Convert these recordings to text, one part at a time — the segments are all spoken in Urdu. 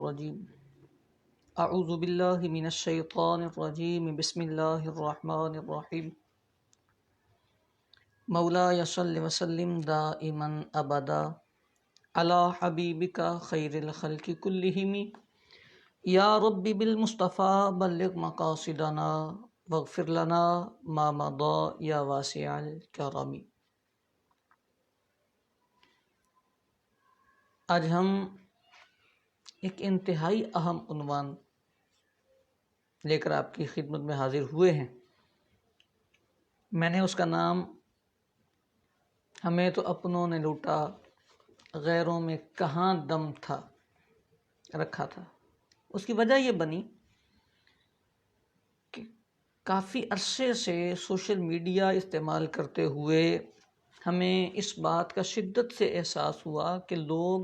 الرجیم اعوذ باللہ من الشیطان الرجیم بسم اللہ الرحمن الرحیم مولاي صل وسلم دائما ابدا علی حبیبک خیر الخلق کلہم یا رب بالمصطفى بلغ مقاصدنا واغفر لنا ما مضى یا واسع الکرم۔ آج ہم ایک انتہائی اہم عنوان لے کر آپ کی خدمت میں حاضر ہوئے ہیں۔ میں نے اس کا نام ہمیں تو اپنوں نے لوٹا غیروں میں کہاں دم تھا رکھا تھا۔ اس کی وجہ یہ بنی کہ کافی عرصے سے سوشل میڈیا استعمال کرتے ہوئے ہمیں اس بات کا شدت سے احساس ہوا کہ لوگ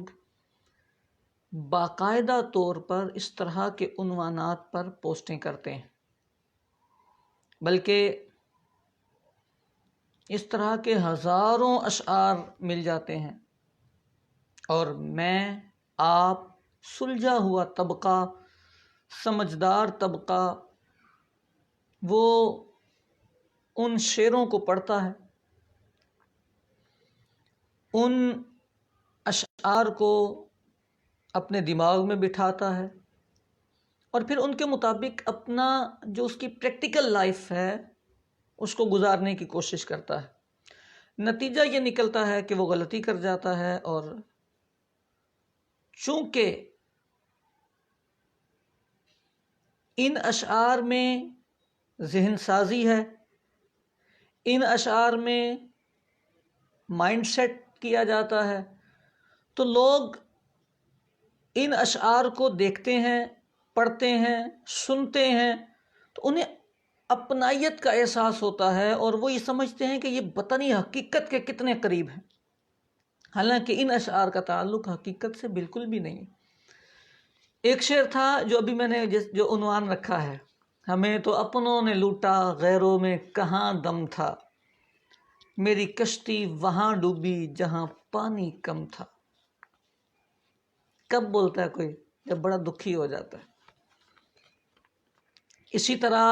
باقاعدہ طور پر اس طرح کے عنوانات پر پوسٹیں کرتے ہیں، بلکہ اس طرح کے ہزاروں اشعار مل جاتے ہیں، اور میں آپ سلجھا ہوا طبقہ، سمجھدار طبقہ وہ ان شعروں کو پڑھتا ہے، ان اشعار کو اپنے دماغ میں بٹھاتا ہے، اور پھر ان کے مطابق اپنا جو اس کی پریکٹیکل لائف ہے اس کو گزارنے کی کوشش کرتا ہے۔ نتیجہ یہ نکلتا ہے کہ وہ غلطی کر جاتا ہے، اور چونکہ ان اشعار میں ذہن سازی ہے، ان اشعار میں مائنڈ سیٹ کیا جاتا ہے، تو لوگ ان اشعار کو دیکھتے ہیں، پڑھتے ہیں، سنتے ہیں، تو انہیں اپنائیت کا احساس ہوتا ہے، اور وہ یہ سمجھتے ہیں کہ یہ پتہ نہیں حقیقت کے کتنے قریب ہیں، حالانکہ ان اشعار کا تعلق حقیقت سے بالکل بھی نہیں۔ ایک شعر تھا جو ابھی میں نے جو عنوان رکھا ہے، ہمیں تو اپنوں نے لوٹا غیروں میں کہاں دم تھا، میری کشتی وہاں ڈوبی جہاں پانی کم تھا۔ کب بولتا ہے کوئی؟ جب بڑا دکھی ہو جاتا ہے۔ اسی طرح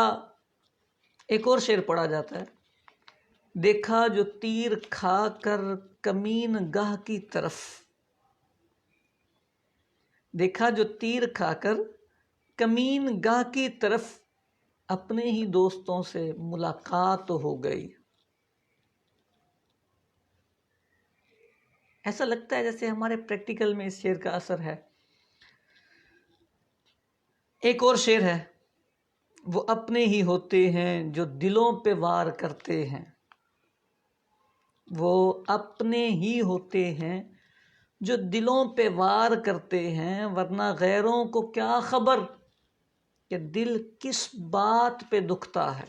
ایک اور شعر پڑھا جاتا ہے، دیکھا جو تیر کھا کر کمین گاہ کی طرف، دیکھا جو تیر کھا کر کمین گاہ کی طرف، اپنے ہی دوستوں سے ملاقات ہو گئی۔ ایسا لگتا ہے جیسے ہمارے پریکٹیکل میں اس شعر کا اثر ہے۔ ایک اور شعر ہے، وہ اپنے ہی ہوتے ہیں جو دلوں پہ وار کرتے ہیں، وہ اپنے ہی ہوتے ہیں جو دلوں پہ وار کرتے ہیں، ورنہ غیروں کو کیا خبر کہ دل کس بات پہ دکھتا ہے۔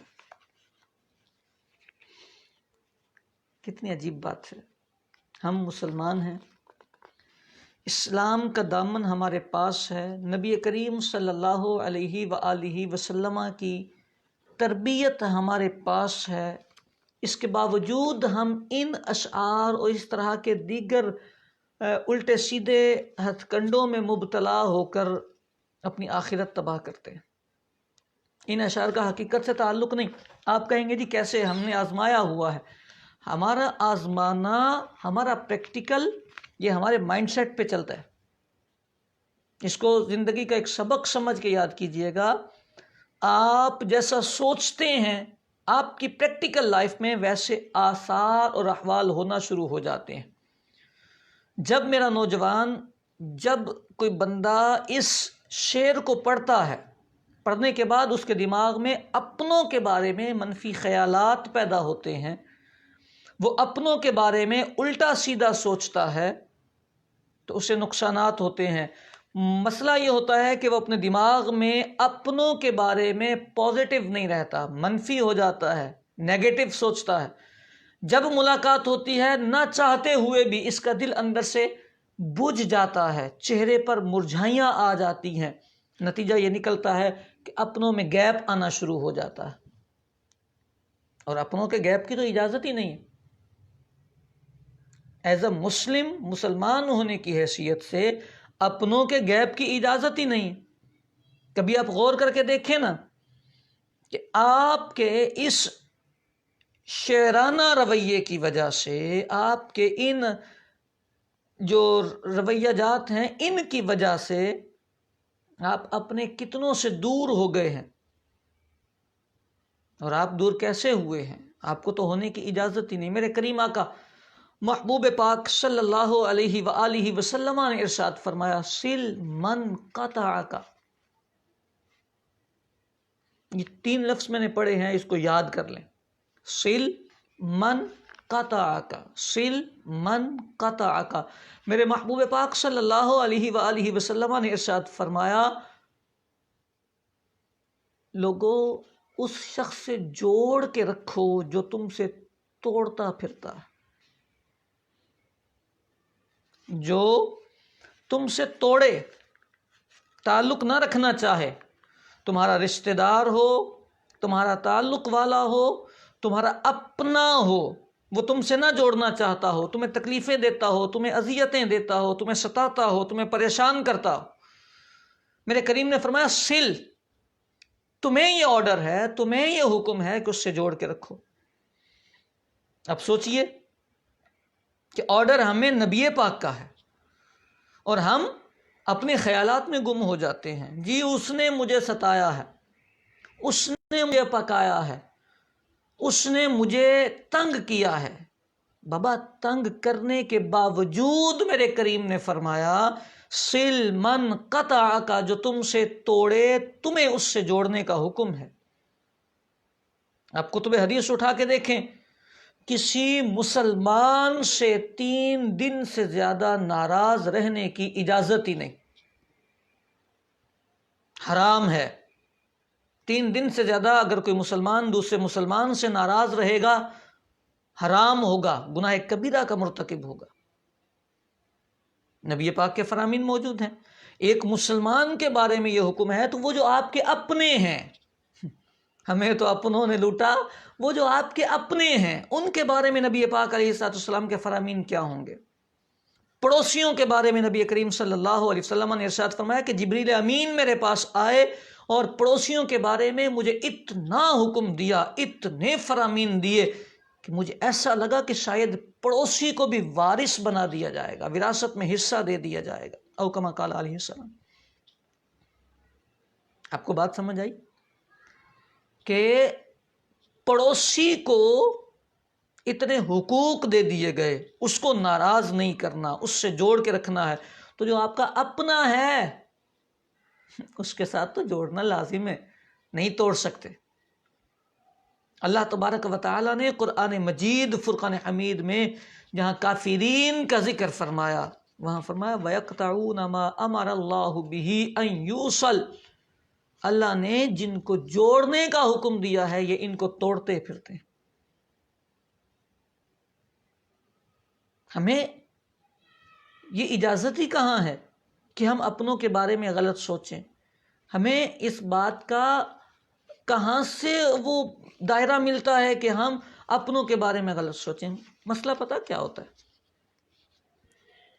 کتنی عجیب بات ہے۔ ہم مسلمان ہیں، اسلام کا دامن ہمارے پاس ہے، نبی کریم صلی اللہ علیہ وآلہ وسلم کی تربیت ہمارے پاس ہے، اس کے باوجود ہم ان اشعار اور اس طرح کے دیگر الٹے سیدھے ہتھ کنڈوں میں مبتلا ہو کر اپنی آخرت تباہ کرتے ہیں۔ ان اشعار کا حقیقت سے تعلق نہیں۔ آپ کہیں گے جی کیسے؟ ہم نے آزمایا ہوا ہے۔ ہمارا آزمانا، ہمارا پریکٹیکل، یہ ہمارے مائنڈ سیٹ پہ چلتا ہے۔ اس کو زندگی کا ایک سبق سمجھ کے یاد کیجئے گا۔ آپ جیسا سوچتے ہیں آپ کی پریکٹیکل لائف میں ویسے آثار اور احوال ہونا شروع ہو جاتے ہیں۔ جب میرا نوجوان، جب کوئی بندہ اس شعر کو پڑھتا ہے، پڑھنے کے بعد اس کے دماغ میں اپنوں کے بارے میں منفی خیالات پیدا ہوتے ہیں، وہ اپنوں کے بارے میں الٹا سیدھا سوچتا ہے، تو اسے نقصانات ہوتے ہیں۔ مسئلہ یہ ہوتا ہے کہ وہ اپنے دماغ میں اپنوں کے بارے میں پازیٹیو نہیں رہتا، منفی ہو جاتا ہے، نیگیٹو سوچتا ہے۔ جب ملاقات ہوتی ہے، نہ چاہتے ہوئے بھی اس کا دل اندر سے بجھ جاتا ہے، چہرے پر مرجھائیاں آ جاتی ہیں۔ نتیجہ یہ نکلتا ہے کہ اپنوں میں گیپ آنا شروع ہو جاتا ہے، اور اپنوں کے گیپ کی تو اجازت ہی نہیں ہے۔ ایز اے مسلمان ہونے کی حیثیت سے اپنوں کے غیب کی اجازت ہی نہیں. کبھی آپ غور کر کے دیکھیں نا کہ آپ کے اس شاعرانہ رویے کی وجہ سے، آپ کے ان جو رویہ جات ہیں ان کی وجہ سے آپ اپنے کتنوں سے دور ہو گئے ہیں. اور آپ دور کیسے ہوئے ہیں؟ آپ کو تو ہونے کی اجازت ہی نہیں. میرے کریم آقا محبوب پاک صلی اللہ علیہ وآلہ وسلم نے ارشاد فرمایا، سل من قطعک. یہ 3 لفظ میں نے پڑھے ہیں، اس کو یاد کر لیں. سل من قطعک، سل من قطعک. میرے محبوب پاک صلی اللہ علیہ وآلہ وسلم نے ارشاد فرمایا، لوگوں اس شخص سے جوڑ کے رکھو جو تم سے توڑتا پھرتا ہے، جو تم سے توڑے، تعلق نہ رکھنا چاہے. تمہارا رشتہ دار ہو، تمہارا تعلق والا ہو، تمہارا اپنا ہو، وہ تم سے نہ جوڑنا چاہتا ہو، تمہیں تکلیفیں دیتا ہو، تمہیں اذیتیں دیتا ہو، تمہیں ستاتا ہو، تمہیں پریشان کرتا ہو. میرے کریم نے فرمایا سل، تمہیں یہ آرڈر ہے، تمہیں یہ حکم ہے کہ اس سے جوڑ کے رکھو. اب سوچئے کہ آرڈر ہمیں نبی پاک کا ہے اور ہم اپنے خیالات میں گم ہو جاتے ہیں. جی اس نے مجھے ستایا ہے، اس نے مجھے پکایا ہے، اس نے مجھے تنگ کیا ہے. بابا تنگ کرنے کے باوجود میرے کریم نے فرمایا سل من قطع کا، جو تم سے توڑے تمہیں اس سے جوڑنے کا حکم ہے. آپ کتب حدیث اٹھا کے دیکھیں، کسی مسلمان سے 3 دن سے زیادہ ناراض رہنے کی اجازت ہی نہیں، حرام ہے. 3 دن سے زیادہ اگر کوئی مسلمان دوسرے مسلمان سے ناراض رہے گا، حرام ہوگا، گناہ کبیرہ کا مرتکب ہوگا. نبی پاک کے فرامین موجود ہیں. ایک مسلمان کے بارے میں یہ حکم ہے تو وہ جو آپ کے اپنے ہیں، ہمیں تو اپنوں نے لوٹا، وہ جو آپ کے اپنے ہیں ان کے بارے میں نبی پاک علیہ السلام کے فرامین کیا ہوں گے. پڑوسیوں کے بارے میں نبی کریم صلی اللہ علیہ وسلم نے ارشاد فرمایا کہ جبریل امین میرے پاس آئے اور پڑوسیوں کے بارے میں مجھے اتنا حکم دیا، اتنے فرامین دیے کہ مجھے ایسا لگا کہ شاید پڑوسی کو بھی وارث بنا دیا جائے گا، وراثت میں حصہ دے دیا جائے گا. او کما قال علیہ السلام. آپ کو بات سمجھ آئی کہ پڑوسی کو اتنے حقوق دے دیے گئے، اس کو ناراض نہیں کرنا، اس سے جوڑ کے رکھنا ہے. تو جو آپ کا اپنا ہے اس کے ساتھ تو جوڑنا لازم ہے، نہیں توڑ سکتے. اللہ تبارک و تعالی نے قرآن مجید فرقان حمید میں جہاں کافرین کا ذکر فرمایا، وہاں فرمایا وَيَقْطَعُونَ مَا أَمَرَ اللَّهُ بِهِ أَن يُوصَلَ. اللہ نے جن کو جوڑنے کا حکم دیا ہے یہ ان کو توڑتے پھرتے ہیں. ہمیں یہ اجازت ہی کہاں ہے کہ ہم اپنوں کے بارے میں غلط سوچیں. ہمیں اس بات کا کہاں سے وہ دائرہ ملتا ہے کہ ہم اپنوں کے بارے میں غلط سوچیں. مسئلہ پتہ کیا ہوتا ہے؟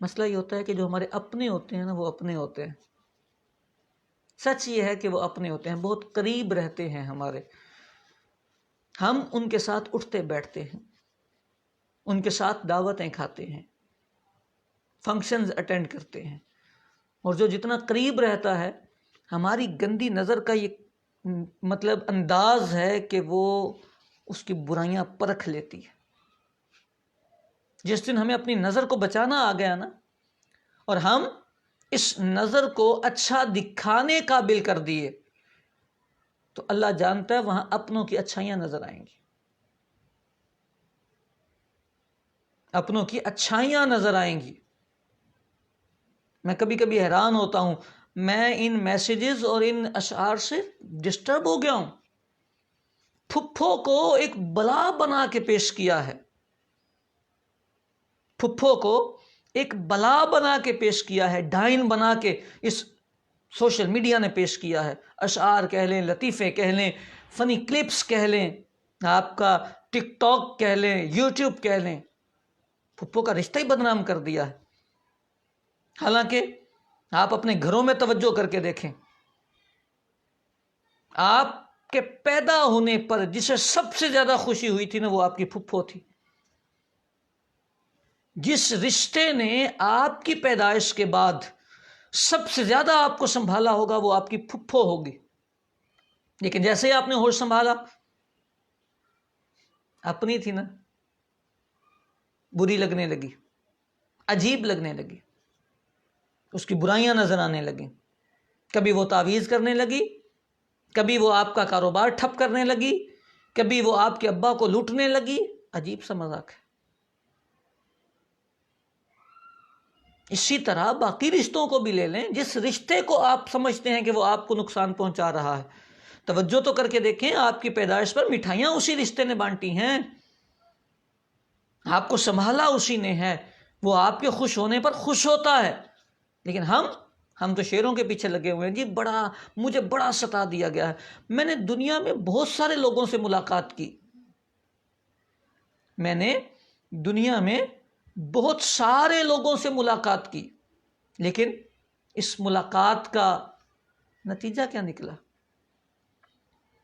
مسئلہ یہ ہوتا ہے کہ جو ہمارے اپنے ہوتے ہیں نا، وہ اپنے ہوتے ہیں. سچ یہ ہے کہ وہ اپنے ہوتے ہیں، بہت قریب رہتے ہیں ہمارے. ہم ان کے ساتھ اٹھتے بیٹھتے ہیں، ان کے ساتھ دعوتیں کھاتے ہیں، فنکشنز اٹینڈ کرتے ہیں. اور جو جتنا قریب رہتا ہے، ہماری گندی نظر کا یہ مطلب انداز ہے کہ وہ اس کی برائیاں پرکھ لیتی ہے. جس دن ہمیں اپنی نظر کو بچانا آ گیا نا، اور ہم اس نظر کو اچھا دکھانے قابل کر دیے، تو اللہ جانتا ہے وہاں اپنوں کی اچھائیاں نظر آئیں گی، اپنوں کی اچھائیاں نظر آئیں گی. میں کبھی کبھی حیران ہوتا ہوں، میں ان میسیجز اور ان اشعار سے ڈسٹرب ہو گیا ہوں. پھپھو کو ایک بلا بنا کے پیش کیا ہے، پھپھو کو ایک بلا بنا کے پیش کیا ہے، ڈائن بنا کے اس سوشل میڈیا نے پیش کیا ہے. اشعار کہہ لیں، لطیفے کہہ لیں، فنی کلپس کہہ لیں، آپ کا ٹک ٹاک کہہ لیں، یوٹیوب کہہ لیں، پھپھو کا رشتہ ہی بدنام کر دیا ہے. حالانکہ آپ اپنے گھروں میں توجہ کر کے دیکھیں، آپ کے پیدا ہونے پر جسے سب سے زیادہ خوشی ہوئی تھی نا، وہ آپ کی پھپھو تھی۔ جس رشتے نے آپ کی پیدائش کے بعد سب سے زیادہ آپ کو سنبھالا ہوگا وہ آپ کی پھپھو ہوگی، لیکن جیسے ہی آپ نے ہوش سنبھالا، اپنی تھی نا، بری لگنے لگی، عجیب لگنے لگی، اس کی برائیاں نظر آنے لگیں، کبھی وہ تعویذ کرنے لگی، کبھی وہ آپ کا کاروبار ٹھپ کرنے لگی، کبھی وہ آپ کے ابا کو لوٹنے لگی۔ عجیب سا مذاق ہے۔ اسی طرح باقی رشتوں کو بھی لے لیں، جس رشتے کو آپ سمجھتے ہیں کہ وہ آپ کو نقصان پہنچا رہا ہے، توجہ تو کر کے دیکھیں، آپ کی پیدائش پر مٹھائیاں اسی رشتے نے بانٹی ہیں، آپ کو سنبھالا اسی نے ہے، وہ آپ کے خوش ہونے پر خوش ہوتا ہے، لیکن ہم تو شیروں کے پیچھے لگے ہوئے ہیں، جی مجھے بڑا ستا دیا گیا ہے۔ میں نے دنیا میں بہت سارے لوگوں سے ملاقات کی، میں نے دنیا میں بہت سارے لوگوں سے ملاقات کی، لیکن اس ملاقات کا نتیجہ کیا نکلا؟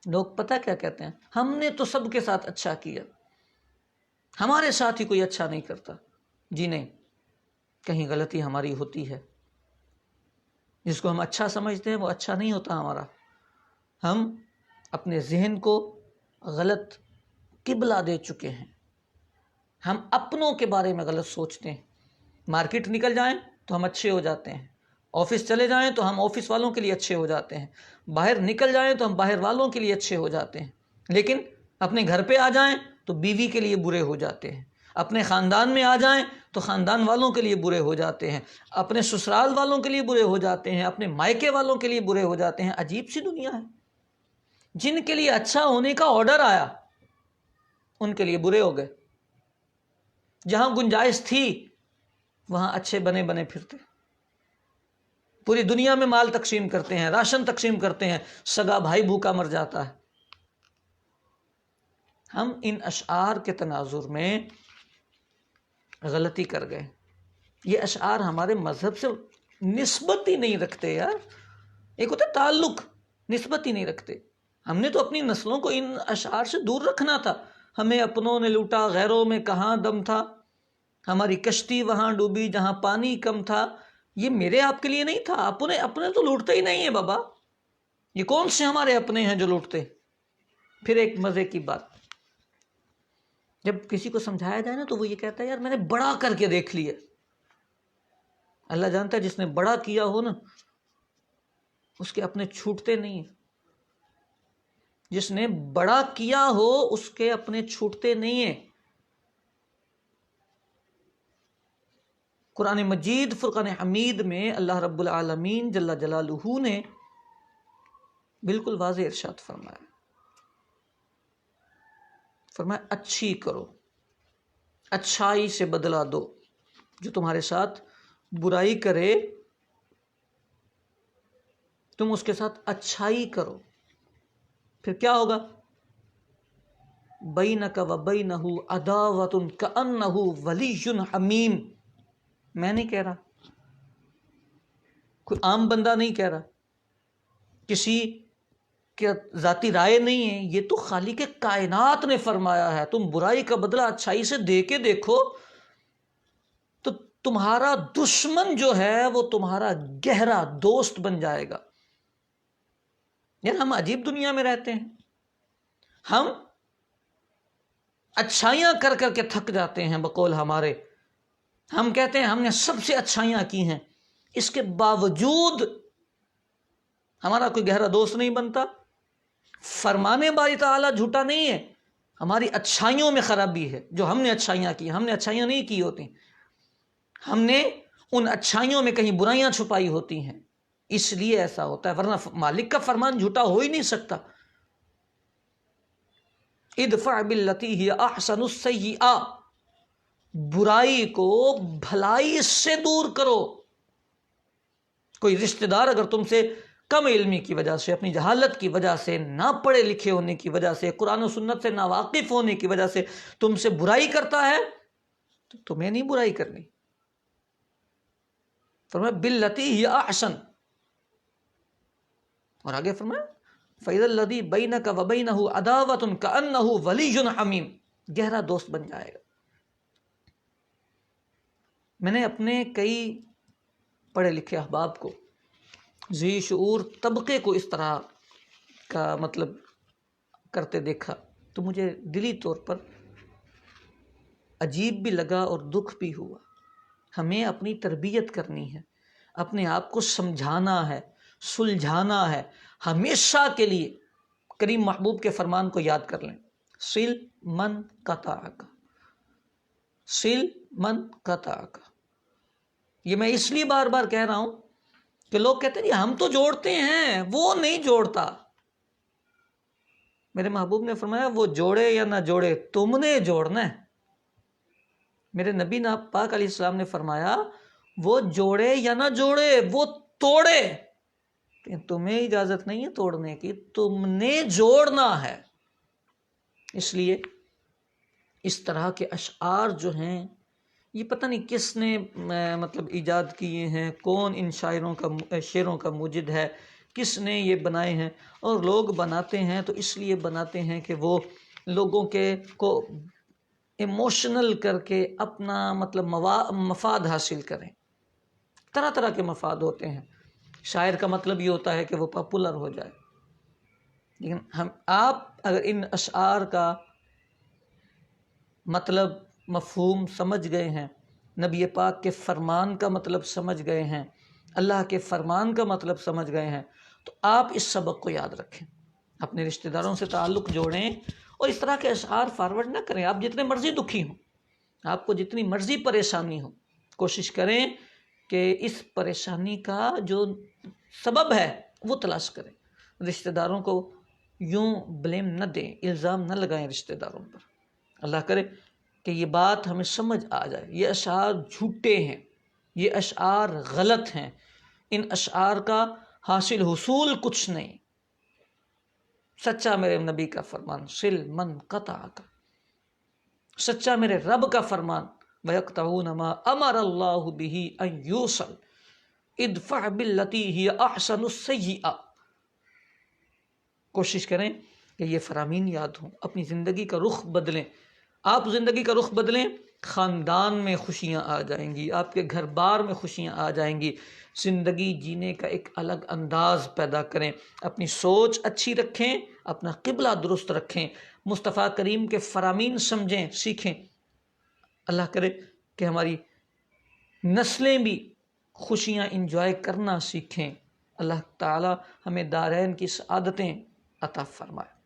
لوگ پتہ کیا کہتے ہیں؟ ہم نے تو سب کے ساتھ اچھا کیا، ہمارے ساتھ ہی کوئی اچھا نہیں کرتا۔ جی نہیں، کہیں غلطی ہماری ہوتی ہے، جس کو ہم اچھا سمجھتے ہیں وہ اچھا نہیں ہوتا ہمارا۔ ہم اپنے ذہن کو غلط قبلہ دے چکے ہیں، ہم اپنوں کے بارے میں غلط سوچتے ہیں۔ مارکیٹ نکل جائیں تو ہم اچھے ہو جاتے ہیں، آفس چلے جائیں تو ہم آفس والوں کے لیے اچھے ہو جاتے ہیں، باہر نکل جائیں تو ہم باہر والوں کے لیے اچھے ہو جاتے ہیں، لیکن اپنے گھر پہ آ جائیں تو بیوی کے لیے برے ہو جاتے ہیں، اپنے خاندان میں آ جائیں تو خاندان والوں کے لیے برے ہو جاتے ہیں، اپنے سسرال والوں کے لیے برے ہو جاتے ہیں، اپنے مائکے والوں کے لیے برے ہو جاتے ہیں۔ عجیب سی دنیا ہے، جن کے لیے اچھا ہونے کا آرڈر آیا ان کے لیے برے ہو گئے، جہاں گنجائش تھی وہاں اچھے بنے بنے پھرتے، پوری دنیا میں مال تقسیم کرتے ہیں، راشن تقسیم کرتے ہیں، سگا بھائی بھوکا مر جاتا ہے۔ ہم ان اشعار کے تناظر میں غلطی کر گئے۔ یہ اشعار ہمارے مذہب سے نسبت ہی نہیں رکھتے یار، ایک ہوتا ہے تعلق، نسبت ہی نہیں رکھتے۔ ہم نے تو اپنی نسلوں کو ان اشعار سے دور رکھنا تھا۔ ہمیں اپنوں نے لوٹا، غیروں میں کہاں دم تھا، ہماری کشتی وہاں ڈوبی جہاں پانی کم تھا، یہ میرے آپ کے لیے نہیں تھا۔ اپنے تو لوٹتے ہی نہیں ہیں بابا، یہ کون سے ہمارے اپنے ہیں جو لوٹتے؟ پھر ایک مزے کی بات، جب کسی کو سمجھایا جائے نا تو وہ یہ کہتا ہے یار میں نے بڑا کر کے دیکھ لیا۔ اللہ جانتا ہے جس نے بڑا کیا ہو نا اس کے اپنے چھوٹتے نہیں ہیں، جس نے بڑا کیا ہو اس کے اپنے چھوٹتے نہیں ہیں۔ قرآن مجید فرقان حمید میں اللہ رب العالمین جل جلالہ نے بالکل واضح ارشاد فرمایا اچھی کرو، اچھائی سے بدلہ دو، جو تمہارے ساتھ برائی کرے تم اس کے ساتھ اچھائی کرو، پھر کیا ہوگا؟ بینک و بینہ عداوۃ کأنہ ولی حمیم۔ میں نہیں کہہ رہا، کوئی عام بندہ نہیں کہہ رہا، کسی کے ذاتی رائے نہیں ہے، یہ تو خالق کائنات نے فرمایا ہے۔ تم برائی کا بدلہ اچھائی سے دے کے دیکھو تو تمہارا دشمن جو ہے وہ تمہارا گہرا دوست بن جائے گا۔ یار ہم عجیب دنیا میں رہتے ہیں، ہم اچھائیاں کر کر کے تھک جاتے ہیں، بقول ہمارے ہم کہتے ہیں ہم نے سب سے اچھائیاں کی ہیں، اس کے باوجود ہمارا کوئی گہرا دوست نہیں بنتا۔ فرمانے باری تعالیٰ جھوٹا نہیں ہے، ہماری اچھائیوں میں خرابی ہے۔ جو ہم نے اچھائیاں کی، ہم نے اچھائیاں نہیں کی ہوتی، ہم نے ان اچھائیوں میں کہیں برائیاں چھپائی ہوتی ہیں، اس لیے ایسا ہوتا ہے، ورنہ مالک کا فرمان جھوٹا ہو ہی نہیں سکتا۔ ادفع باللتی ہی احسن السیئہ، برائی کو بھلائی سے دور کرو۔ کوئی رشتہ دار اگر تم سے کم علمی کی وجہ سے، اپنی جہالت کی وجہ سے، نہ پڑھے لکھے ہونے کی وجہ سے، قرآن و سنت سے ناواقف ہونے کی وجہ سے تم سے برائی کرتا ہے تو تمہیں نہیں برائی کرنی، فرمایا باللتی ہی احسن، اور آگے فرمایا فَإِذَا الَّذِي بَيْنَكَ وَبَيْنَهُ عَدَاوَةٌ كَأَنَّهُ وَلِيٌّ حَمِيمٌ، گہرا دوست بن جائے گا۔ میں نے اپنے کئی پڑھے لکھے احباب کو، ذی شعور طبقے کو اس طرح کا مطلب کرتے دیکھا تو مجھے دلی طور پر عجیب بھی لگا اور دکھ بھی ہوا۔ ہمیں اپنی تربیت کرنی ہے، اپنے آپ کو سمجھانا ہے، سلجھانا ہے، ہمیشہ کے لیے کریم محبوب کے فرمان کو یاد کر لیں، سل من قطعک، سل من قطعک۔ یہ میں اس لیے بار بار کہہ رہا ہوں کہ لوگ کہتے ہیں جی ہم تو جوڑتے ہیں، وہ نہیں جوڑتا۔ میرے محبوب نے فرمایا وہ جوڑے یا نہ جوڑے، تم نے جوڑنا ہے۔ میرے نبی پاک علیہ السلام نے فرمایا وہ جوڑے یا نہ جوڑے، وہ توڑے، تمہیں اجازت نہیں ہے توڑنے کی، تم نے جوڑنا ہے۔ اس لیے اس طرح کے اشعار جو ہیں یہ پتہ نہیں کس نے مطلب ایجاد کیے ہیں، کون ان شعروں کا موجد ہے، کس نے یہ بنائے ہیں، اور لوگ بناتے ہیں تو اس لیے بناتے ہیں کہ وہ لوگوں کو ایموشنل کر کے اپنا مطلب مفاد حاصل کریں۔ طرح طرح کے مفاد ہوتے ہیں۔ شاعر کا مطلب یہ ہوتا ہے کہ وہ پاپولر ہو جائے، لیکن آپ اگر ان اشعار کا مطلب مفہوم سمجھ گئے ہیں، نبی پاک کے فرمان کا مطلب سمجھ گئے ہیں، اللہ کے فرمان کا مطلب سمجھ گئے ہیں، تو آپ اس سبق کو یاد رکھیں، اپنے رشتہ داروں سے تعلق جوڑیں اور اس طرح کے اشعار فارورڈ نہ کریں۔ آپ جتنے مرضی دکھی ہوں، آپ کو جتنی مرضی پریشانی ہو، کوشش کریں کہ اس پریشانی کا جو سبب ہے وہ تلاش کریں۔ رشتہ داروں کو یوں بلیم نہ دیں، الزام نہ لگائیں رشتہ داروں پر۔ اللہ کرے کہ یہ بات ہمیں سمجھ آ جائے، یہ اشعار جھوٹے ہیں، یہ اشعار غلط ہیں، ان اشعار کا حاصل حصول کچھ نہیں۔ سچا میرے نبی کا فرمان سل من قطعک، سچا میرے رب کا فرمان وَيَقْطَعُونَ مَا أَمَرَ اللَّهُ بِهِ أَن يُوصَلَ ادفع بالتي هي احسن السيئة۔ کوشش کریں کہ یہ فرامین یاد ہوں، اپنی زندگی کا رخ بدلیں۔ آپ زندگی کا رخ بدلیں، خاندان میں خوشیاں آ جائیں گی، آپ کے گھر بار میں خوشیاں آ جائیں گی۔ زندگی جینے کا ایک الگ انداز پیدا کریں، اپنی سوچ اچھی رکھیں، اپنا قبلہ درست رکھیں، مصطفیٰ کریم کے فرامین سمجھیں، سیکھیں۔ اللہ کرے کہ ہماری نسلیں بھی خوشیاں انجوائے کرنا سیکھیں۔ اللہ تعالی ہمیں دارین کی سعادتیں عطا فرمائے۔